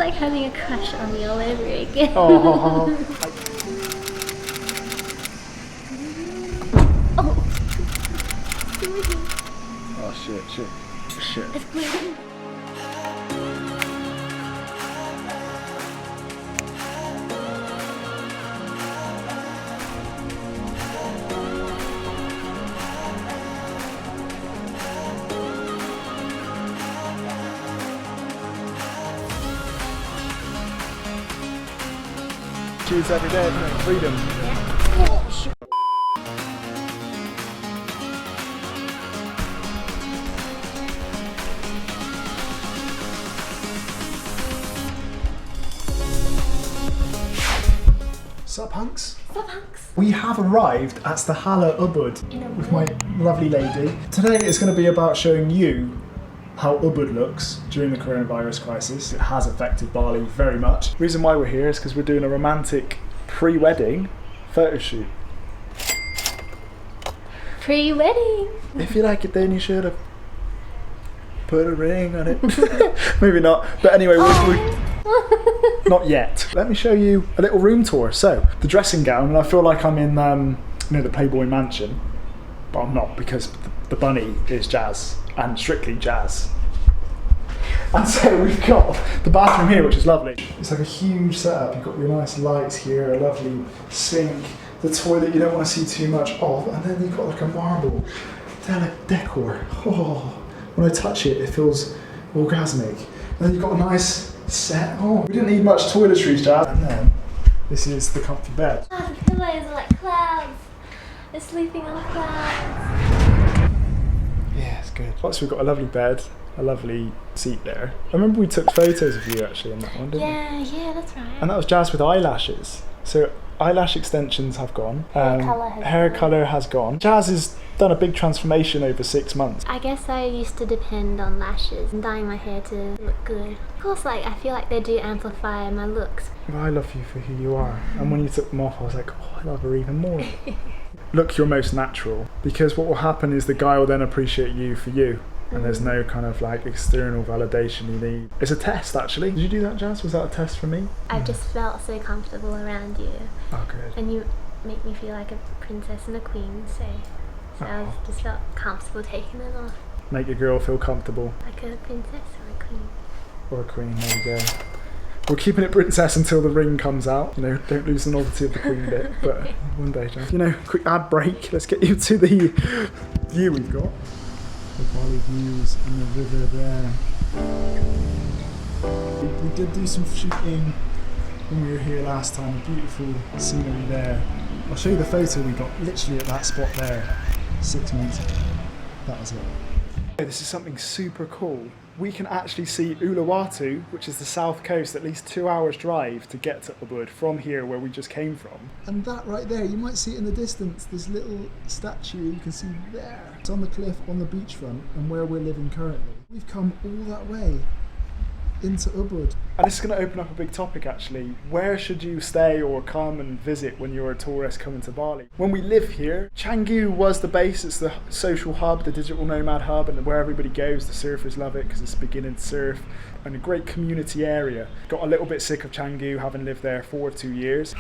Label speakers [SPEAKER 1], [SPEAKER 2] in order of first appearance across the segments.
[SPEAKER 1] like having a crush on me all over again.
[SPEAKER 2] Oh. Oh shit.
[SPEAKER 1] It's bleeding.
[SPEAKER 2] Choose every day, freedom.
[SPEAKER 1] Yeah.
[SPEAKER 2] Oh, shit. Sup Hunks?
[SPEAKER 1] Sup Hunks?
[SPEAKER 2] We have arrived at Sthala Ubud with my lovely lady. Today is going to be about showing you how Ubud looks during the coronavirus crisis. It has affected Bali very much. The reason why we're here is because we're doing a romantic pre-wedding photo shoot.
[SPEAKER 1] Pre-wedding.
[SPEAKER 2] If you like it, then you should have put a ring on it. Maybe not, but anyway, not yet. Let me show you a little room tour. So, the dressing gown, and I feel like I'm in the Playboy mansion, but I'm not, because the bunny is Jas, and strictly Jas. And so we've got the bathroom here, which is lovely. It's like a huge setup. You've got your nice lights here, a lovely sink, the toilet you don't want to see too much of, and then you've got like a marble decor. Oh, when I touch it, it feels orgasmic. And then you've got a nice set. Oh, we didn't need much toiletries, Jas. And then this is the comfy bed.
[SPEAKER 1] Oh, the pillows are like clouds. They're sleeping on clouds.
[SPEAKER 2] Yeah, it's good. So we've got a lovely bed, a lovely seat there. I remember we took photos of you actually in that one, didn't we?
[SPEAKER 1] Yeah, that's right.
[SPEAKER 2] And that was Jas with eyelashes. So eyelash extensions have gone. Hair colour has gone. Jas has done a big transformation over 6 months.
[SPEAKER 1] I guess I used to depend on lashes and dyeing my hair to look good. Of course, like I feel like they do amplify my looks.
[SPEAKER 2] I love you for who you are. And when you took them off, I was like, oh, I love her even more. Look your most natural, because what will happen is the guy will then appreciate you for you. And there's no kind of like external validation you need. It's a test actually. Did you do that, Jas? Was that a test for me?
[SPEAKER 1] I've just felt so comfortable around you.
[SPEAKER 2] Oh, good.
[SPEAKER 1] And you make me feel like a princess and a queen, so I just felt comfortable taking them off.
[SPEAKER 2] Make your girl feel comfortable.
[SPEAKER 1] Like a princess or a queen.
[SPEAKER 2] Or a queen, there you go. We're keeping it princess until the ring comes out. You know, don't lose the novelty of the queen bit, but one day, Jas. You know, quick ad break. Let's get you to the view we've got. The Bali views and the river there. We did do some shooting when we were here last time. Beautiful scenery there. I'll show you the photo we got literally at that spot there 6 months ago. That was it. This is something super cool. We can actually see Uluwatu, which is the south coast, at least 2 hours drive to get to Ubud from here where we just came from. And that right there, you might see it in the distance, this little statue you can see there. It's on the cliff on the beachfront and where we're living currently. We've come all that way into Ubud. And this is going to open up a big topic actually. Where should you stay or come and visit when you're a tourist coming to Bali? When we live here, Canggu was the base. It's the social hub, the digital nomad hub, and where everybody goes. The surfers love it because it's beginning to surf and a great community area. Got a little bit sick of Canggu, having lived there for 2 years.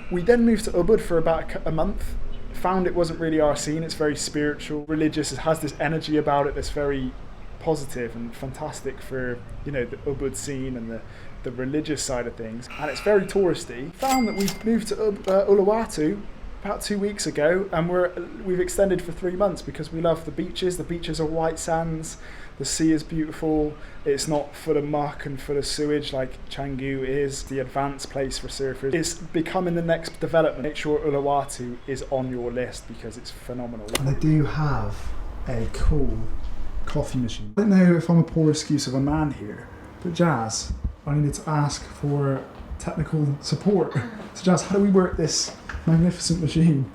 [SPEAKER 2] We then moved to Ubud for about a month. Found it wasn't really our scene. It's very spiritual, religious. It has this energy about it that's very positive and fantastic for, you know, the Ubud scene and the religious side of things, and it's very touristy. Found that we've moved to Uluwatu about 2 weeks ago, and we've extended for 3 months because we love the beaches. The beaches are white sands, the sea is beautiful, it's not full of muck and full of sewage like Canggu is. The advanced place for surfers. It's becoming the next development. Make sure Uluwatu is on your list because it's phenomenal. And they do have a cool coffee machine. I don't know if I'm a poor excuse of a man here, but Jas, I needed to ask for technical support. So Jas, how do we work this magnificent machine?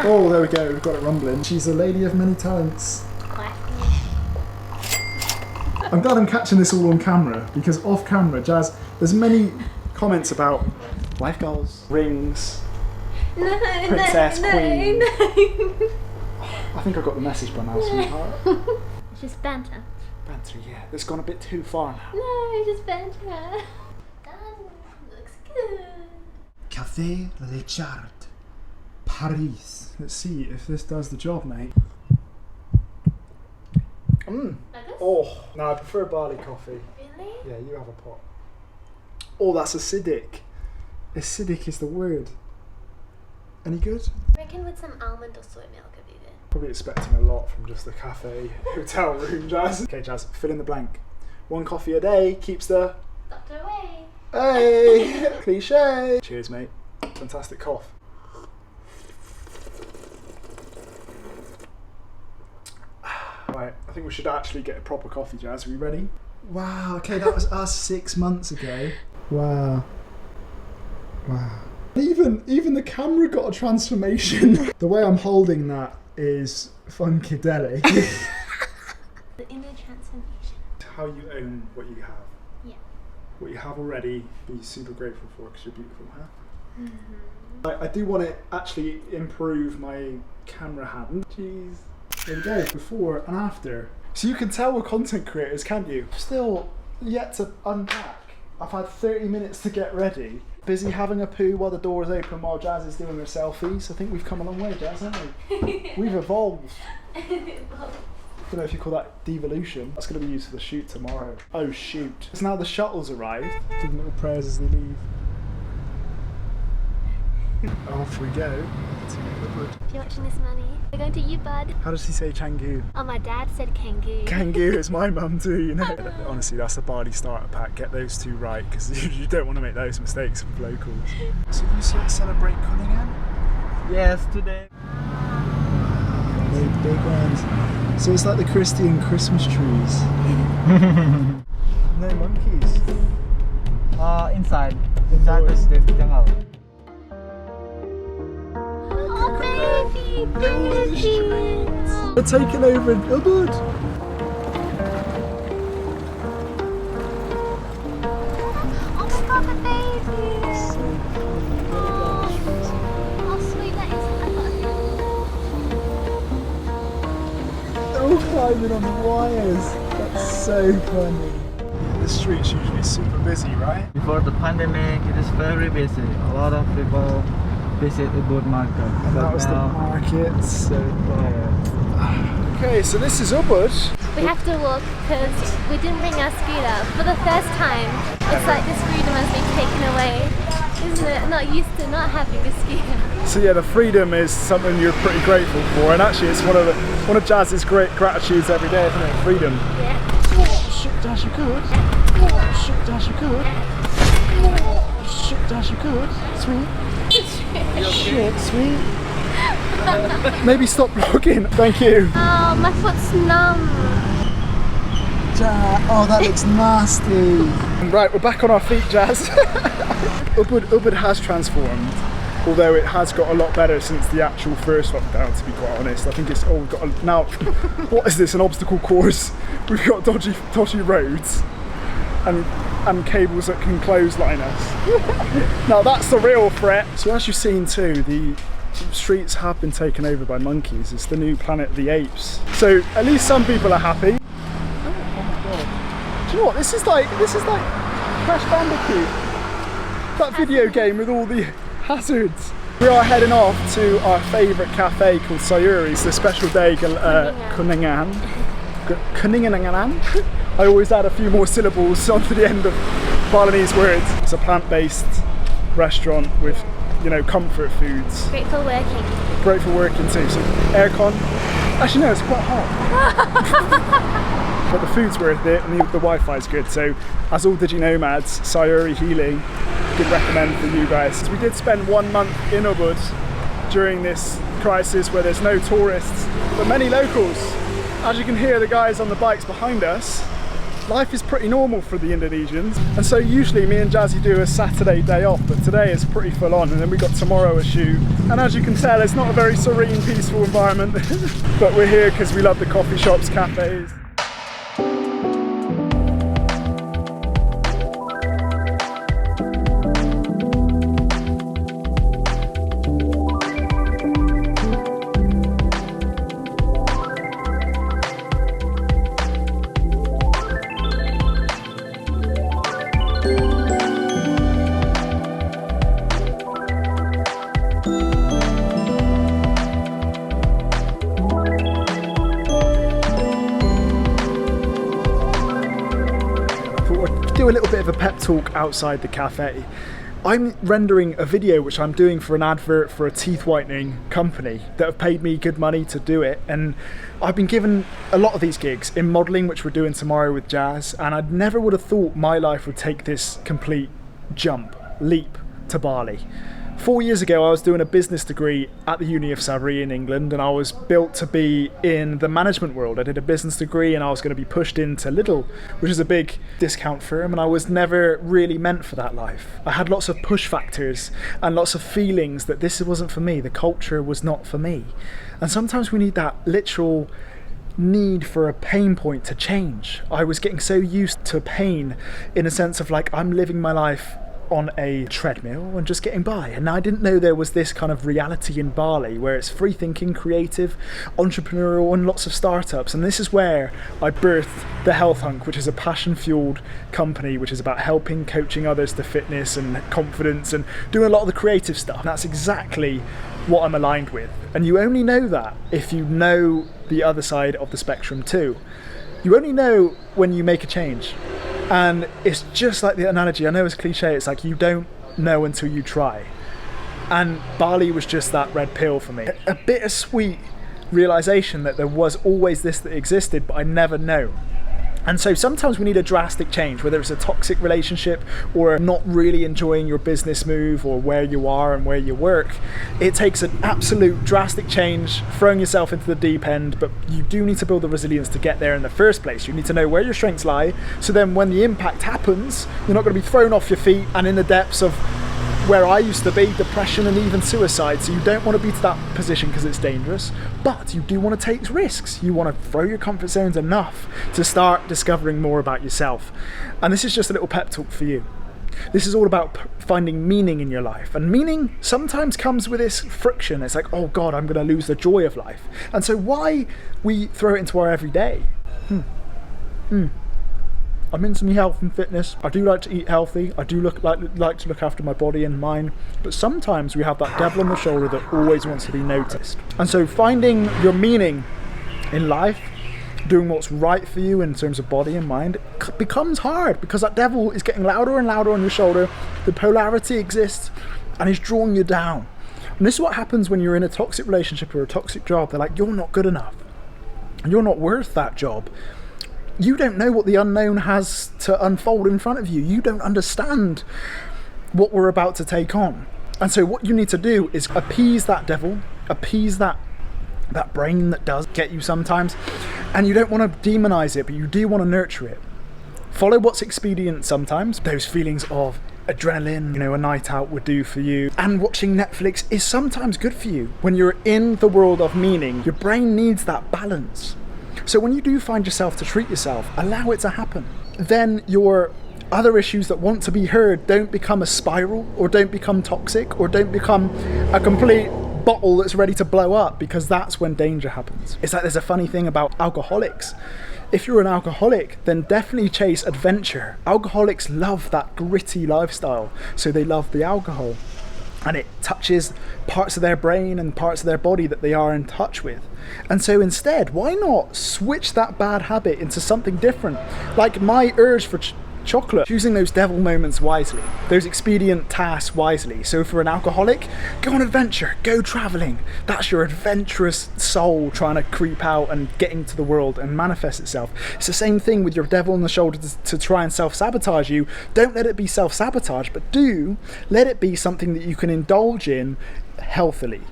[SPEAKER 2] Oh, there we go, we've got it rumbling. She's a lady of many talents. I'm glad I'm catching this all on camera, because off camera, Jas, there's many comments about life goals, rings, princess, queen. No. I think I got the message by now, sweetheart.
[SPEAKER 1] It's just banter.
[SPEAKER 2] Banter. answer yet. It's gone a bit too far now.
[SPEAKER 1] No, just better. Done. Looks good.
[SPEAKER 2] Café Richard, Paris. Let's see if this does the job, mate.
[SPEAKER 1] Like this?
[SPEAKER 2] Oh, no, I prefer barley coffee.
[SPEAKER 1] Really?
[SPEAKER 2] Yeah, you have a pot. Oh, that's acidic. Acidic is the word. Any good?
[SPEAKER 1] I reckon with some almond or soy milk it'd be good.
[SPEAKER 2] Probably expecting a lot from just the cafe hotel room, Jas. Okay, Jas, fill in the blank. 1 coffee a day keeps the...
[SPEAKER 1] Doctor away.
[SPEAKER 2] Hey! Cliche! Cheers, mate. Fantastic cough. Right, I think we should actually get a proper coffee, Jas. Are we ready? Wow, okay, that was us 6 months ago. Wow. Wow. Even the camera got a transformation. The way I'm holding that is funkadelic.
[SPEAKER 1] The inner transformation.
[SPEAKER 2] How you own what you have.
[SPEAKER 1] Yeah.
[SPEAKER 2] What you have already, be super grateful for because you're beautiful, huh?
[SPEAKER 1] Mm-hmm.
[SPEAKER 2] I do want to actually improve my camera hand. Jeez. There we go, before and after. So you can tell we're content creators, can't you? Still yet to unpack. I've had 30 minutes to get ready. Busy having a poo while the door's open while Jas is doing her selfies. I think we've come a long way, Jas, haven't we? We've evolved. I don't know if you call that devolution. That's going to be used for the shoot tomorrow. Oh shoot. So now the shuttle's arrived. Giving little prayers as they leave. Off we go to Ubud.
[SPEAKER 1] If you're watching this, Mummy, we're going to Ubud.
[SPEAKER 2] How does he say Canggu?
[SPEAKER 1] Oh, my dad said Kangoo.
[SPEAKER 2] Canggu is my mum too, you know. Honestly, that's a Bali starter pack. Get those two right because you don't want to make those mistakes with locals. So you celebrate Cunningham?
[SPEAKER 3] Yes, today.
[SPEAKER 2] Big ones. So it's like the Christian Christmas trees. No monkeys.
[SPEAKER 3] Inside the jungle.
[SPEAKER 1] Oh, baby!
[SPEAKER 2] They're taking over Ubud.
[SPEAKER 1] Oh my god, the baby! Oh, sweet, that is.
[SPEAKER 2] They're all climbing on the wires. That's so funny. The street's usually super busy, right?
[SPEAKER 3] Before the pandemic, it is very busy. A lot of people visit Ubud market.
[SPEAKER 2] And that was the market. So okay, so this is Ubud.
[SPEAKER 1] We have to walk because we didn't bring our scooter. For the first time, it's like this freedom has been taken away, isn't it? Not used to not having a scooter.
[SPEAKER 2] So yeah, the freedom is something you're pretty grateful for, and actually it's one of Jas's great gratitudes every day, isn't it? Freedom.
[SPEAKER 1] Yeah.
[SPEAKER 2] Oh, shit, Jas, you good? Oh, shit, Jas, you good? Oh, shit, Jas, you good? Sweet. Shit, sweet. Maybe stop vlogging. Thank you.
[SPEAKER 1] Oh, my foot's numb.
[SPEAKER 2] Oh, that looks nasty. Right, we're back on our feet, Jas. Ubud has transformed, although it has got a lot better since the actual first lockdown, to be quite honest. I think it's all got now. What is this? An obstacle course? We've got dodgy roads and cables that can clothesline us. Now that's the real threat. So as you've seen too, the streets have been taken over by monkeys. It's the new Planet of the Apes. So at least some people are happy. Oh my god! Do you know what? This is like Crash Bandicoot, that video game with all the hazards. We are heading off to our favourite cafe called Sayuri's, the special day Cunningham. I always add a few more syllables onto the end of Balinese words. It's a plant-based restaurant with, you know, comfort foods.
[SPEAKER 1] Great for working.
[SPEAKER 2] Great for working too. So aircon. Actually no, it's quite hot. But the food's worth it and the Wi-Fi's good. So as all digi-nomads, Sayuri Healing could recommend for you guys. We did spend 1 month in Ubud during this crisis where there's no tourists, but many locals. As you can hear the guys on the bikes behind us, life is pretty normal for the Indonesians. And so usually me and Jazzy do a Saturday day off, but today is pretty full on, and then we got tomorrow a shoot. And as you can tell, it's not a very serene, peaceful environment, but we're here because we love the coffee shops, cafes. or do a little bit of a pep talk outside the cafe. I'm rendering a video which I'm doing for an advert for a teeth whitening company that have paid me good money to do it, and I've been given a lot of these gigs in modelling, which we're doing tomorrow with Jas, and I never would have thought my life would take this complete leap to Bali. 4 years ago I was doing a business degree at the Uni of Sayuri in England, and I was built to be in the management world. I did a business degree and I was going to be pushed into Lidl, which is a big discount firm, and I was never really meant for that life. I had lots of push factors and lots of feelings that this wasn't for me, the culture was not for me. And sometimes we need that literal need for a pain point to change. I was getting so used to pain in a sense of like, I'm living my life on a treadmill and just getting by, and I didn't know there was this kind of reality in Bali where it's free thinking, creative, entrepreneurial, and lots of startups. And this is where I birthed the Health Hunk, which is a passion fueled company which is about helping, coaching others to fitness and confidence and doing a lot of the creative stuff. And that's exactly what I'm aligned with, and you only know that if you know the other side of the spectrum too. You only know when you make a change. And it's just like the analogy, I know it's cliche, it's like you don't know until you try. And Bali was just that red pill for me. A bittersweet realization that there was always this that existed, but I never know. And so sometimes we need a drastic change, whether it's a toxic relationship or not really enjoying your business move or where you are and where you work. It takes an absolute drastic change, throwing yourself into the deep end, but you do need to build the resilience to get there in the first place. You need to know where your strengths lie, so then when the impact happens, you're not going to be thrown off your feet and in the depths of where I used to be, depression and even suicide. So you don't want to be to that position because it's dangerous, but you do want to take risks. You want to throw your comfort zones enough to start discovering more about yourself. And this is just a little pep talk for you. This is all about finding meaning in your life, and meaning sometimes comes with this friction. It's like, oh God, I'm going to lose the joy of life. And so why we throw it into our everyday? I'm into my health and fitness. I do like to eat healthy. I do like to look after my body and mind. But sometimes we have that devil on the shoulder that always wants to be noticed. And so finding your meaning in life, doing what's right for you in terms of body and mind, becomes hard because that devil is getting louder and louder on your shoulder. The polarity exists and he's drawing you down. And this is what happens when you're in a toxic relationship or a toxic job. They're like, you're not good enough. You're not worth that job. You don't know what the unknown has to unfold in front of you. You don't understand what we're about to take on. And so what you need to do is appease that devil, appease that brain that does get you sometimes. And you don't want to demonize it, but you do want to nurture it. Follow what's expedient sometimes. Those feelings of adrenaline, a night out would do for you. And watching Netflix is sometimes good for you. When you're in the world of meaning, your brain needs that balance. So when you do find yourself to treat yourself, allow it to happen. Then your other issues that want to be heard don't become a spiral, or don't become toxic, or don't become a complete bottle that's ready to blow up, because that's when danger happens. It's like there's a funny thing about alcoholics. If you're an alcoholic, then definitely chase adventure. Alcoholics love that gritty lifestyle, so they love the alcohol. And it touches parts of their brain and parts of their body that they are in touch with. And so instead, why not switch that bad habit into something different? Like my urge for chocolate, choosing those devil moments wisely, those expedient tasks wisely. So for an alcoholic, go on adventure, go traveling. That's your adventurous soul trying to creep out and get into the world and manifest itself. It's the same thing with your devil on the shoulder to try and self-sabotage you. Don't let it be self-sabotage, but do let it be something that you can indulge in healthily.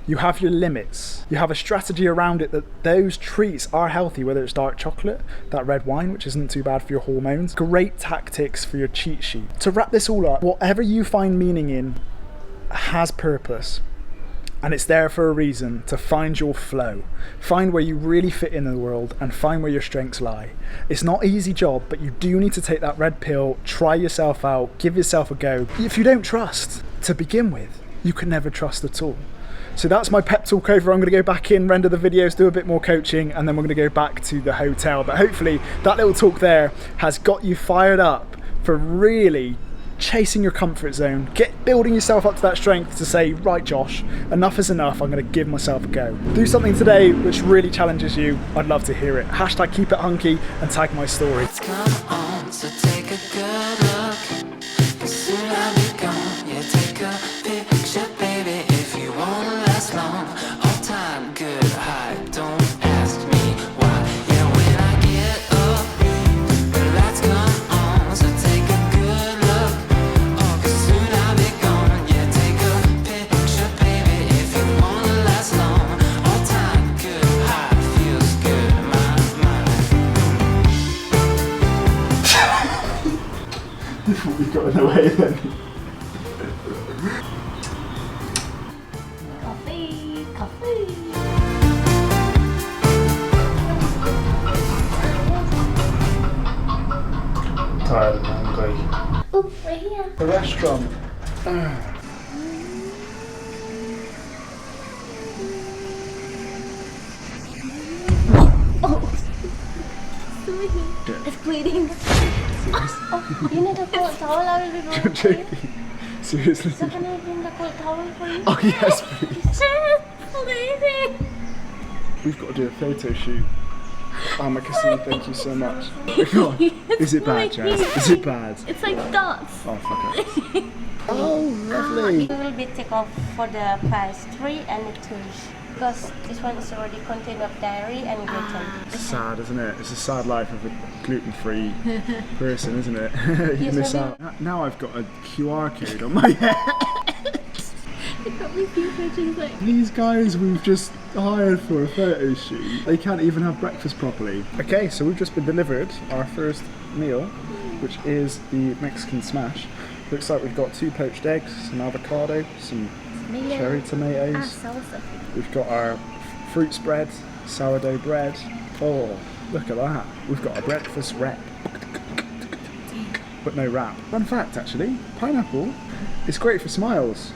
[SPEAKER 2] You have your limits. You have a strategy around it that those treats are healthy, whether it's dark chocolate, that red wine, which isn't too bad for your hormones. Great tactics for your cheat sheet. To wrap this all up, whatever you find meaning in has purpose. And it's there for a reason, to find your flow. Find where you really fit in the world and find where your strengths lie. It's not an easy job, but you do need to take that red pill, try yourself out, give yourself a go. If you don't trust to begin with, you can never trust at all. So that's my pep talk over. I'm going to go back in, render the videos, do a bit more coaching, and then we're going to go back to the hotel. But hopefully that little talk there has got you fired up for really chasing your comfort zone, building yourself up to that strength to say, right Josh, enough is enough, I'm going to give myself a go. Do something today which really challenges you, I'd love to hear it. Hashtag keep it hunky and tag my story.
[SPEAKER 4] Come on, so take a good look, 'cause soon I'll be gone. Yeah, take a picture, baby, if you won't last long. All time good high, don't ask me why. Yeah, when I get up, the lights come on, so take a good look, oh, 'cause soon I'll be gone. Yeah, take a picture, baby, if you won't last long. All time good high, feels good in my mind.
[SPEAKER 2] We got in the way then.
[SPEAKER 1] Coffee, coffee.
[SPEAKER 2] Tired and hungry.
[SPEAKER 1] Oh, we're here.
[SPEAKER 2] The restaurant.
[SPEAKER 1] Sorry. It's bleeding. Oh, you need a cold towel. I will be
[SPEAKER 2] You're
[SPEAKER 1] going for you.
[SPEAKER 2] joking. Seriously?
[SPEAKER 1] So can I bring the cold towel for you?
[SPEAKER 2] Oh yes, please.
[SPEAKER 1] Amazing.
[SPEAKER 2] We've got to do a photo shoot. Oh, my Cassini, thank you so much. Come on. Is it bad, Jas? Is it bad?
[SPEAKER 1] It's like dots.
[SPEAKER 2] Oh, fuck it. Oh, lovely.
[SPEAKER 5] We will be take off for the pastry and the touche, because this one is already contained of dairy and gluten.
[SPEAKER 2] It's sad, isn't it? It's a sad life of a gluten-free person, isn't it? You
[SPEAKER 5] Yes,
[SPEAKER 2] miss
[SPEAKER 5] I
[SPEAKER 2] out. Now I've got a QR code on my head.
[SPEAKER 1] It got me pictures like.
[SPEAKER 2] These guys we've just hired for a photo shoot, they can't even have breakfast properly. Okay, so we've just been delivered our first meal, which is the Mexican smash. Looks like we've got 2 poached eggs, some avocado, some cherry tomatoes.
[SPEAKER 1] Salsa.
[SPEAKER 2] We've got our fruit spread, sourdough bread. Oh, look at that. We've got a breakfast wrap. But no wrap. Fun fact actually, pineapple is great for smiles.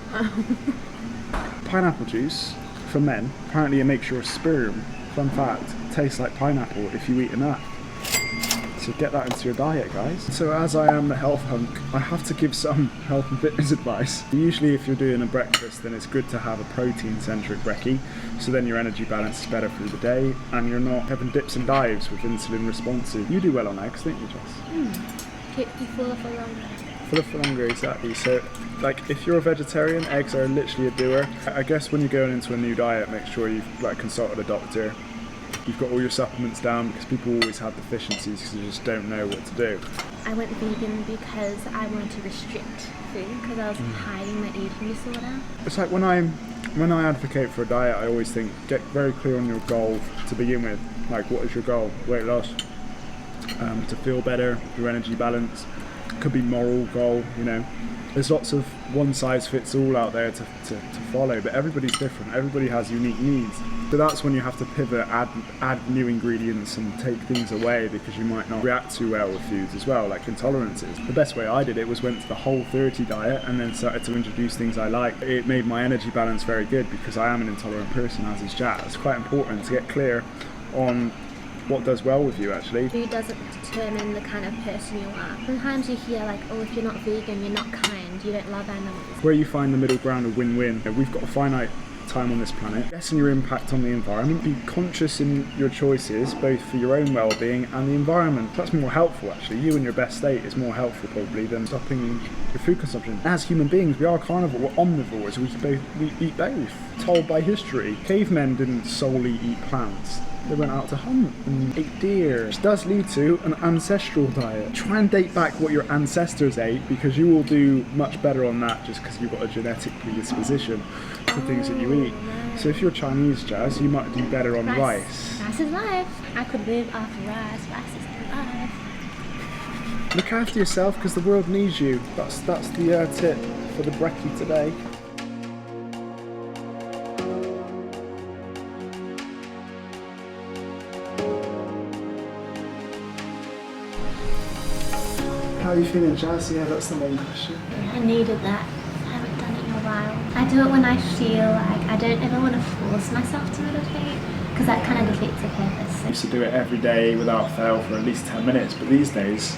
[SPEAKER 2] Pineapple juice, for men, apparently it makes your sperm, fun fact, taste like pineapple if you eat enough. So get that into your diet, guys. So as I am the health hunk, I have to give some health and fitness advice. Usually if you're doing a breakfast, then it's good to have a protein-centric brekkie, so then your energy balance is better through the day, and you're not having dips and dives with insulin responsive. You do well on eggs, don't you, Jas?
[SPEAKER 1] Keep you fuller for longer.
[SPEAKER 2] Fuller for longer, exactly. So, like, if you're a vegetarian, eggs are literally a doer. I guess when you're going into a new diet, make sure you've consulted a doctor. You've got all your supplements down, because people always have deficiencies because they just don't know what to do.
[SPEAKER 1] I went vegan because I wanted to restrict food because I was hiding my eating disorder.
[SPEAKER 2] It's like when I advocate for a diet, I always think get very clear on your goal to begin with. Like, what is your goal? Weight loss, to feel better, your energy balance. Could be moral goal, you know. There's lots of one size fits all out there to follow, but everybody's different. Everybody has unique needs. So that's when you have to pivot, add new ingredients and take things away because you might not react too well with foods as well, like intolerances. The best way I did it was went to the Whole30 diet and then started to introduce things I like. It made my energy balance very good because I am an intolerant person, as is Jas. It's quite important to get clear on what does well with you, actually.
[SPEAKER 1] Food doesn't determine the kind of person you are. Sometimes you hear like, oh, if you're not vegan, you're not kind, you don't love animals.
[SPEAKER 2] Where you find the middle ground of win-win. We've got a finite time on this planet. Lessen your impact on the environment. Be conscious in your choices, both for your own well-being and the environment. That's more helpful, actually. You in your best state is more helpful probably than stopping your food consumption. As human beings, we are carnivore, we're omnivores. We eat both. Told by history, cavemen didn't solely eat plants. They went out to hunt and ate deer. Which does lead to an ancestral diet. Try and date back what your ancestors ate, because you will do much better on that just because you've got a genetic predisposition to things that you eat. So if you're Chinese, Jas, you might do better on rice.
[SPEAKER 1] Rice is life. I could live off of rice. Rice is life.
[SPEAKER 2] Look after yourself because the world needs you. That's the tip for the brekkie today. How are you feeling, Jas? Yeah, that's the main question.
[SPEAKER 1] I needed that. I haven't done it in a while. I do it when I feel like I don't ever want to force myself to meditate, because that kind of defeats the purpose.
[SPEAKER 2] I used to do it every day without fail for at least 10 minutes, but these days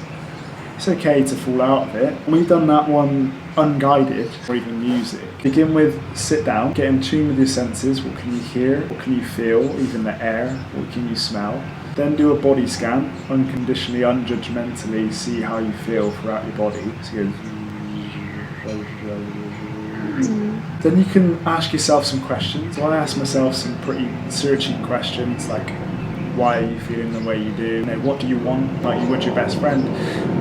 [SPEAKER 2] It's okay to fall out of it. And we've done that one unguided, or even music. Begin with sit down, get in tune with your senses. What can you hear? What can you feel? Even the air. What can you smell? Then do a body scan, unconditionally, unjudgmentally, see how you feel throughout your body. So you go, then you can ask yourself some questions. So I ask myself some pretty searching questions like, why are you feeling the way you do? You know, what do you want? Like you would your best friend.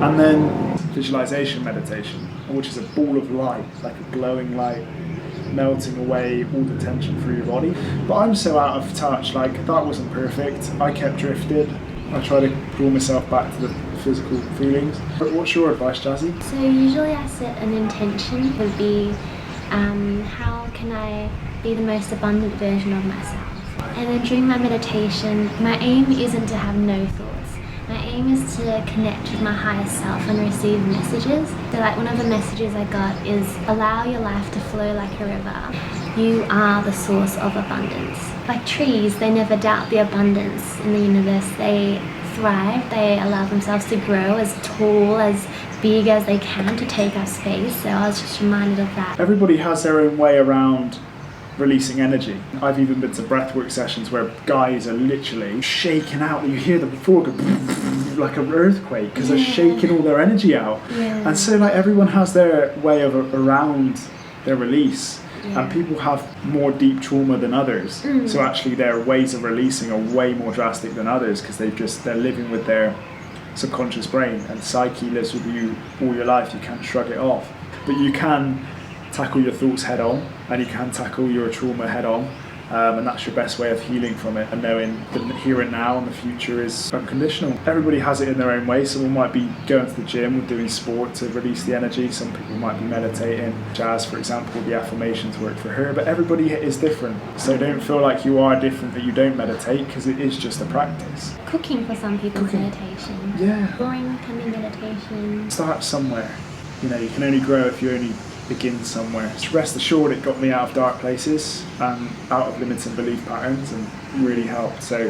[SPEAKER 2] And then visualization meditation, which is a ball of light, like a glowing light, melting away all the tension through your body. But I'm so out of touch, like that wasn't perfect. I kept drifted. I try to draw myself back to the physical feelings. But what's your advice, Jazzy?
[SPEAKER 1] So usually I set an intention would be how can I be the most abundant version of myself? And then during my meditation, my aim isn't to have no thoughts. My aim is to connect with my higher self and receive messages. So like one of the messages I got is allow your life to flow like a river. You are the source of abundance. Like trees, they never doubt the abundance in the universe. They thrive, they allow themselves to grow as tall, as big as they can to take up space. So I was just reminded of that.
[SPEAKER 2] Everybody has their own way around releasing energy. I've even been to breathwork sessions where guys are literally shaking out. You hear them before go like an earthquake because they're shaking all their energy out.
[SPEAKER 1] Yeah.
[SPEAKER 2] And so like everyone has their way of around their release.
[SPEAKER 1] Yeah.
[SPEAKER 2] And people have more deep trauma than others. So actually their ways of releasing are way more drastic than others because they're living with their subconscious brain, and psyche lives with you all your life. You can't shrug it off. But you can tackle your thoughts head on, and you can tackle your trauma head on, and that's your best way of healing from it, and knowing that the here and now and the future is unconditional. Everybody has it in their own way. Someone might be going to the gym or doing sport to release the energy. Some people might be meditating. Jazz, for example, the affirmations work for her, but everybody is different. So don't feel like you are different that you don't meditate, because it is just a practice.
[SPEAKER 1] Cooking for some people is meditation.
[SPEAKER 2] Yeah.
[SPEAKER 1] Drawing can be meditation.
[SPEAKER 2] Start somewhere. You know, you can only grow if you only begin somewhere. So rest assured it got me out of dark places and out of limiting belief patterns, and really helped. So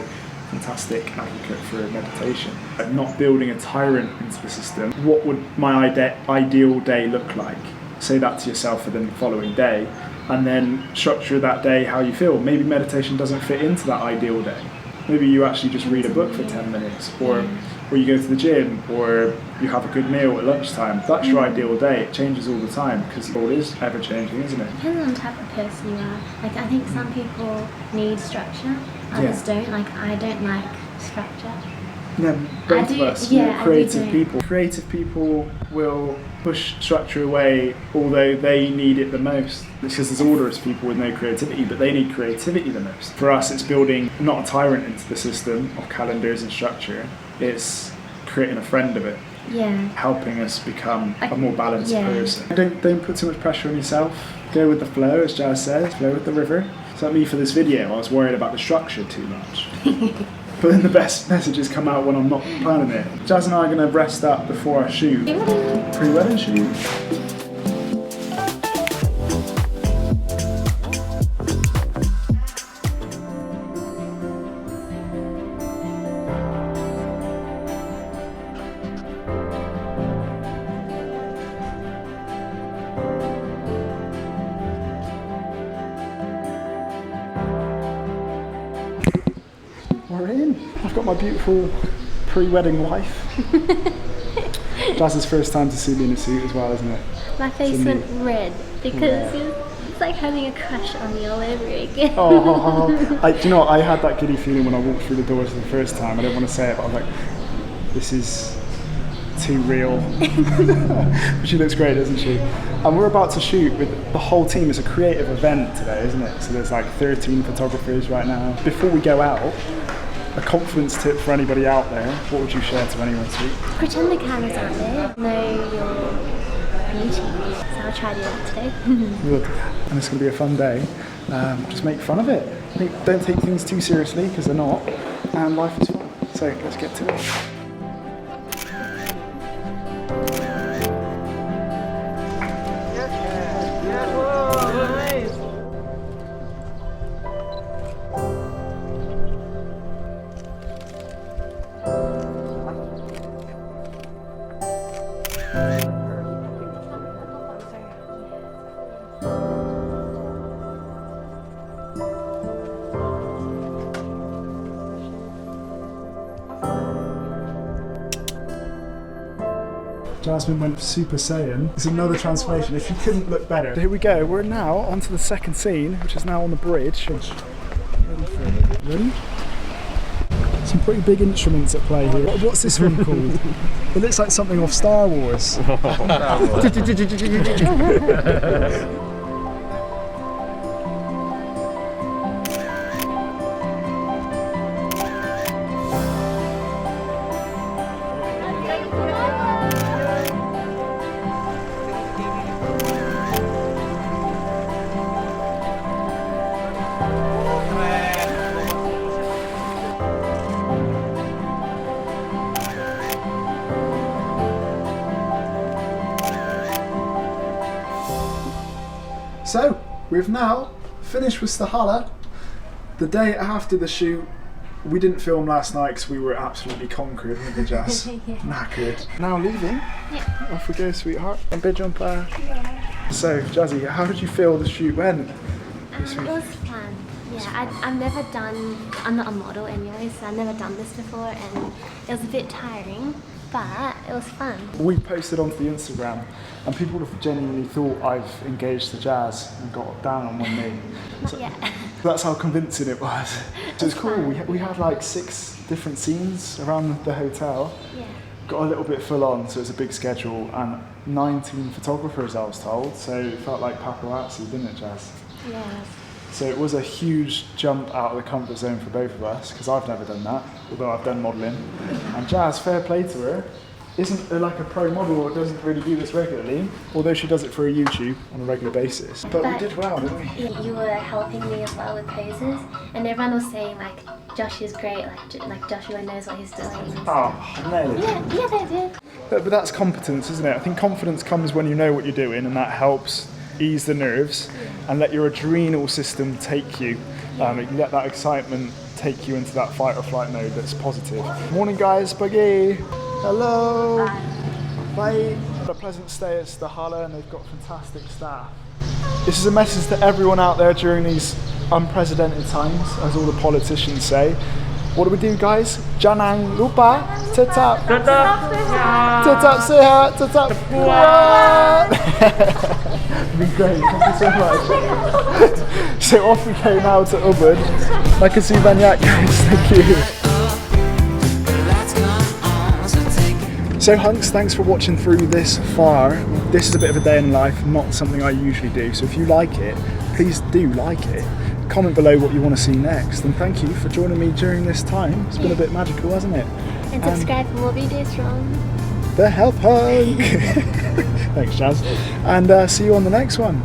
[SPEAKER 2] fantastic advocate for meditation. Not building a tyrant into the system. What would my ideal day look like? Say that to yourself for the following day, and then structure that day how you feel. Maybe meditation doesn't fit into that ideal day. Maybe you actually just read a book for 10 minutes, or you go to the gym, or you have a good meal at lunchtime. That's your ideal day. It changes all the time because the world is ever changing, isn't it?
[SPEAKER 1] Depends on the type of person you are. Like I think some people need structure, others don't. Like I don't like structure.
[SPEAKER 2] Yeah, both of us.
[SPEAKER 1] Yeah,
[SPEAKER 2] creative people. Creative people will push structure away, although they need it the most. Because there's orderous people with no creativity, but they need creativity the most. For us, it's building not a tyrant into the system of calendars and structure. It's creating a friend of it.
[SPEAKER 1] Yeah.
[SPEAKER 2] Helping us become a more balanced
[SPEAKER 1] Yeah.
[SPEAKER 2] person. Don't put too much pressure on yourself. Go with the flow, as Jas says. Flow with the river. So like me for this video, I was worried about the structure too much. But then the best messages come out when I'm not planning it. Jas and I are going to rest up before our shoot. Pre-wedding shoot. We're in. I've got my beautiful pre-wedding wife. Jas's first time to see me in a suit as well, isn't it?
[SPEAKER 1] My face went red because it's like having a crush on me all over again.
[SPEAKER 2] Do you know what? I had that giddy feeling when I walked through the doors for the first time. I didn't want to say it, but I was like, this is too real. But she looks great, doesn't she? And we're about to shoot with the whole team. It's a creative event today, isn't it? So there's like 13 photographers right now. Before we go out, a confidence tip for anybody out there, what would you share to anyone, sweet?
[SPEAKER 1] Pretend the camera's out there. Know your beauty. So I'll try to do that today.
[SPEAKER 2] Good. And it's going to be a fun day. Just make fun of it. Don't take things too seriously, because they're not. And life is fun. So let's get to it. Jasmine went Super Saiyan. It's another transformation. If you couldn't look better. Here we go. We're now onto the second scene, which is now on the bridge. Ready? Some pretty big instruments at play here. What's this one called? It looks like something off Star Wars. So, we've now finished with Sthala. The day after the shoot, we didn't film last night because we were absolutely conquered, weren't we, Jas?
[SPEAKER 1] Yeah.
[SPEAKER 2] Knackered. Now leaving.
[SPEAKER 1] Yeah.
[SPEAKER 2] Off we go, sweetheart. And bid jump. So, Jazzy, how did you feel the shoot went?
[SPEAKER 1] It was fun. Yeah, I've never done, I'm not a model anyway, so I've never done this before, and it was a bit tiring, but it was fun.
[SPEAKER 2] We posted onto the Instagram and people have genuinely thought I've engaged to Jas and got down on one knee.
[SPEAKER 1] Not yet.
[SPEAKER 2] That's how convincing it was. So it's cool, we had like 6 different scenes around the hotel.
[SPEAKER 1] Yeah.
[SPEAKER 2] Got a little bit full on, so it's a big schedule, and 19 photographers I was told, so it felt like paparazzi, didn't it, Jas?
[SPEAKER 1] Yeah.
[SPEAKER 2] So it was a huge jump out of the comfort zone for both of us, because I've never done that, although I've done modelling. And Jas, fair play to her, isn't like a pro model or doesn't really do this regularly, although she does it for a YouTube on a regular basis. But we did well, didn't we?
[SPEAKER 1] Yeah, you were helping me as well with poses, and everyone was saying like, Josh is great, like Josh really knows what he's doing.
[SPEAKER 2] Oh, nailed it.
[SPEAKER 1] Yeah, they did.
[SPEAKER 2] But that's competence, isn't it? I think confidence comes when you know what you're doing, and that helps ease the nerves and let your adrenal system take you. You can let that excitement take you into that fight or flight mode that's positive. Morning guys, Buggy. Hello. Bye. Had a pleasant stay at Sthala, and they've got fantastic staff. This is a message to everyone out there during these unprecedented times, as all the politicians say. What do we do, guys? Janang lupa, tetap sehat, tetap kuat. It'd be great, thank you so much. So off we go now to Ubud. Makasih banyak, guys, thank you. So Hunks, thanks for watching through this far. This is a bit of a day in life, not something I usually do. So if you like it, please do like it. Comment below what you want to see next, and thank you for joining me during this time. It's been a bit magical, hasn't it?
[SPEAKER 1] And subscribe for more videos from
[SPEAKER 2] the Health Hunk. Thanks, Jas. And see you on the next one.